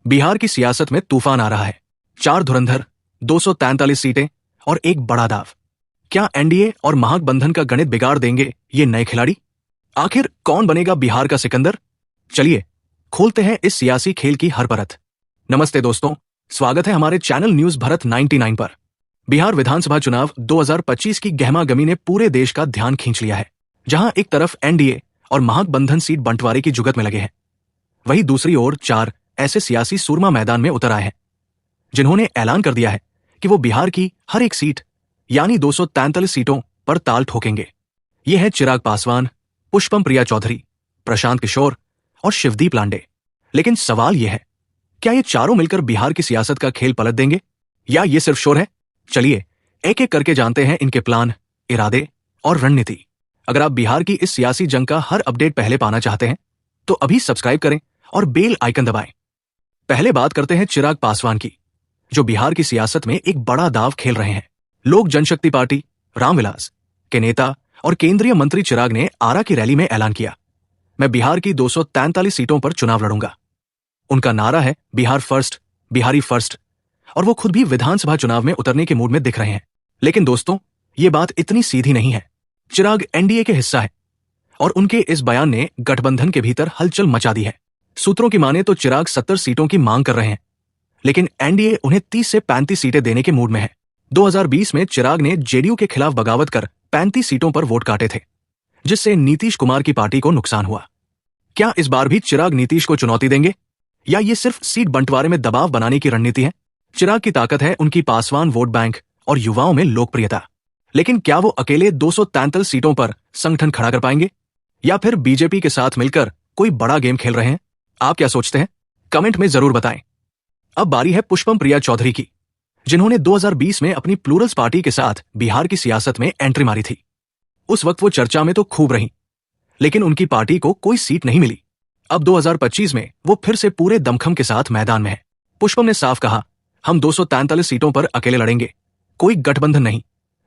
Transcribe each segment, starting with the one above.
बिहार की सियासत में तूफान आ रहा है। 4 धुरंधर, 243 सीटें और एक बड़ा दाव। क्या एनडीए और महागठबंधन का गणित बिगाड़ देंगे ये नए खिलाड़ी? आखिर कौन बनेगा बिहार का सिकंदर? चलिए खोलते हैं इस सियासी खेल की हर परत। नमस्ते दोस्तों, स्वागत है हमारे चैनल न्यूज भारत 99 पर। बिहार विधानसभा चुनाव 2025 की गहमागमी ने पूरे देश का ध्यान खींच लिया है। जहां एक तरफ एनडीए और महागठबंधन सीट बंटवारे की जुगत में लगे हैं, वहीं दूसरी ओर 4 ऐसे सियासी सूरमा मैदान में उतर आए हैं जिन्होंने ऐलान कर दिया है कि वो बिहार की हर एक सीट यानी 243 सीटों पर ताल ठोकेंगे। ये है चिराग पासवान, पुष्पम प्रिया चौधरी, प्रशांत किशोर और शिवदीप लांडे। लेकिन सवाल यह है, क्या ये चारों मिलकर बिहार की सियासत का खेल पलट देंगे या ये सिर्फ शोर है? चलिए एक एक करके जानते हैं इनके प्लान, इरादे और रणनीति। अगर आप बिहार की इस सियासी जंग का हर अपडेट पहले पाना चाहते हैं तो अभी सब्सक्राइब करें और बेल आइकन दबाएं। पहले बात करते हैं चिराग पासवान की, जो बिहार की सियासत में एक बड़ा दाव खेल रहे हैं। लोक जनशक्ति पार्टी रामविलास के नेता और केंद्रीय मंत्री चिराग ने आरा की रैली में ऐलान किया, मैं बिहार की 243 सीटों पर चुनाव लड़ूंगा। उनका नारा है बिहार फर्स्ट, बिहारी फर्स्ट, और वो खुद भी विधानसभा चुनाव में उतरने के मूड में दिख रहे हैं। लेकिन दोस्तों, ये बात इतनी सीधी नहीं है। चिराग एनडीए के हिस्सा है और उनके इस बयान ने गठबंधन के भीतर हलचल मचा दी है। सूत्रों की माने तो चिराग 70 सीटों की मांग कर रहे हैं, लेकिन एनडीए उन्हें 30 से 35 सीटें देने के मूड में है। 2020 में चिराग ने जेडीयू के खिलाफ बगावत कर 35 सीटों पर वोट काटे थे, जिससे नीतीश कुमार की पार्टी को नुकसान हुआ। क्या इस बार भी चिराग नीतीश को चुनौती देंगे या ये सिर्फ सीट बंटवारे में दबाव बनाने की रणनीति है? चिराग की ताकत है उनकी पासवान वोट बैंक और युवाओं में लोकप्रियता। लेकिन क्या वो अकेले 243 सीटों पर संगठन खड़ा कर पाएंगे या फिर बीजेपी के साथ मिलकर कोई बड़ा गेम खेल रहे हैं? आप क्या सोचते हैं? कमेंट में जरूर बताएं। अब बारी है पुष्पम प्रिया चौधरी की, जिन्होंने 2020 में अपनी प्लूरल्स पार्टी के साथ बिहार की सियासत में एंट्री मारी थी। उस वक्त वो चर्चा में तो खूब रही, लेकिन उनकी पार्टी को कोई सीट नहीं मिली। अब 2025 में वो फिर से पूरे दमखम के साथ मैदान में है। पुष्पम ने साफ कहा, हम 243 सीटों पर अकेले लड़ेंगे, कोई गठबंधन नहीं।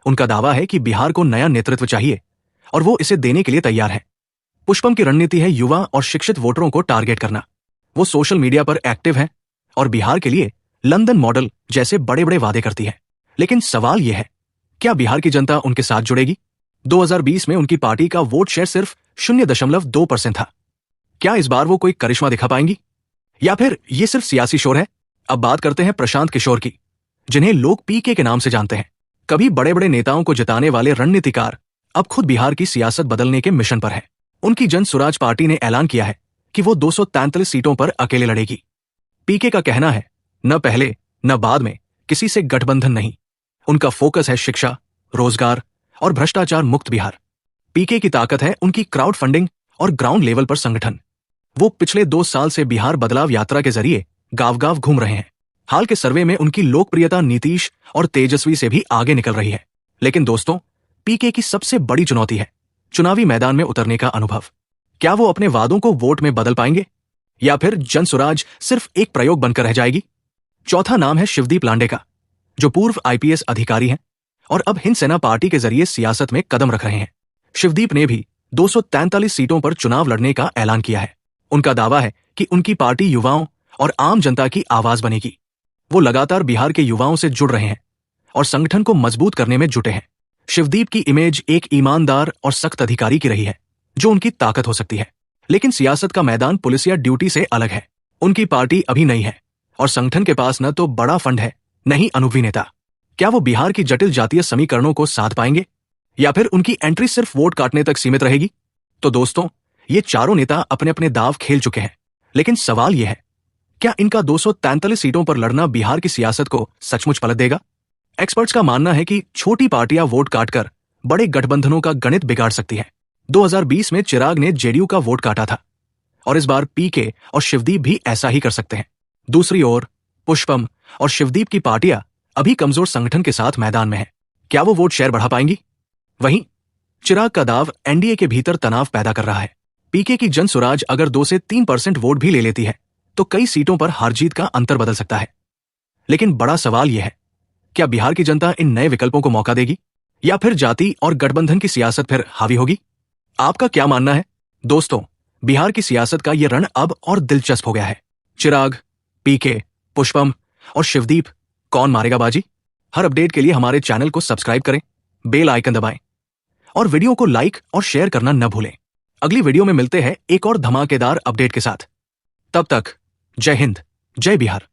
उनका दावा है कि बिहार को नया नेतृत्व चाहिए और वो इसे देने के लिए तैयार है। पुष्पम की रणनीति है युवा और शिक्षित वोटरों को टारगेट करना। वो सोशल मीडिया पर एक्टिव है और बिहार के लिए लंदन मॉडल जैसे बड़े बड़े वादे करती है। लेकिन सवाल यह है, क्या बिहार की जनता उनके साथ जुड़ेगी? 2020 में उनकी पार्टी का वोट शेयर सिर्फ 0.2% था। क्या इस बार वो कोई करिश्मा दिखा पाएंगी या फिर ये सिर्फ सियासी शोर है? अब बात करते हैं प्रशांत किशोर की, जिन्हें लोग पीके के नाम से जानते हैं। कभी बड़े बड़े नेताओं को जिताने वाले रणनीतिकार अब खुद बिहार की सियासत बदलने के मिशन पर है। उनकी जन सुराज पार्टी ने ऐलान किया है कि वो 243 सीटों पर अकेले लड़ेगी। पीके का कहना है, न पहले न बाद में किसी से गठबंधन नहीं। उनका फोकस है शिक्षा, रोजगार और भ्रष्टाचार मुक्त बिहार। पीके की ताकत है उनकी क्राउड फंडिंग और ग्राउंड लेवल पर संगठन। वो पिछले 2 साल से बिहार बदलाव यात्रा के जरिए गांव गांव घूम रहे हैं। हाल के सर्वे में उनकी लोकप्रियता नीतीश और तेजस्वी से भी आगे निकल रही है। लेकिन दोस्तों, पीके की सबसे बड़ी चुनौती है चुनावी मैदान में उतरने का अनुभव। क्या वो अपने वादों को वोट में बदल पाएंगे या फिर जनसुराज सिर्फ एक प्रयोग बनकर रह जाएगी? चौथा नाम है शिवदीप लांडे का, जो पूर्व आईपीएस अधिकारी हैं और अब हिंद सेना पार्टी के जरिए सियासत में कदम रख रहे हैं। शिवदीप ने भी 243 सीटों पर चुनाव लड़ने का ऐलान किया है। उनका दावा है कि उनकी पार्टी युवाओं और आम जनता की आवाज बनेगी। वो लगातार बिहार के युवाओं से जुड़ रहे हैं और संगठन को मजबूत करने में जुटे हैं। शिवदीप की इमेज एक ईमानदार और सख्त अधिकारी की रही है, जो उनकी ताकत हो सकती है। लेकिन सियासत का मैदान पुलिसिया ड्यूटी से अलग है। उनकी पार्टी अभी नई है और संगठन के पास न तो बड़ा फंड है, न ही अनुभवी नेता। क्या वो बिहार की जटिल जातीय समीकरणों को साध पाएंगे या फिर उनकी एंट्री सिर्फ वोट काटने तक सीमित रहेगी? तो दोस्तों, ये चारों नेता अपने अपने दाव खेल चुके हैं, लेकिन सवाल यह है, क्या इनका 243 सीटों पर लड़ना बिहार की सियासत को सचमुच पलट देगा? एक्सपर्ट्स का मानना है कि छोटी पार्टियां वोट काटकर बड़े गठबंधनों का गणित बिगाड़ सकती हैं। 2020 में चिराग ने जेडीयू का वोट काटा था और इस बार पीके और शिवदीप भी ऐसा ही कर सकते हैं। दूसरी ओर पुष्पम और शिवदीप की पार्टियां अभी कमजोर संगठन के साथ मैदान में है। क्या वो वोट शेयर बढ़ा पाएंगी? वहीं चिराग का दाव एनडीए के भीतर तनाव पैदा कर रहा है। पीके की जन सुराज अगर 2 से 3% वोट भी ले लेती है तो कई सीटों पर हार जीत का अंतर बदल सकता है। लेकिन बड़ा सवाल यह है, क्या बिहार की जनता इन नए विकल्पों को मौका देगी या फिर जाति और गठबंधन की सियासत फिर हावी होगी? आपका क्या मानना है? दोस्तों, बिहार की सियासत का यह रण अब और दिलचस्प हो गया है। चिराग, पीके, पुष्पम और शिवदीप कौन मारेगा बाजी? हर अपडेट के लिए हमारे चैनल को सब्सक्राइब करें, बेल आइकन दबाएं और वीडियो को लाइक और शेयर करना न भूलें। अगली वीडियो में मिलते हैं एक और धमाकेदार अपडेट के साथ। तब तक जय हिंद, जय बिहार।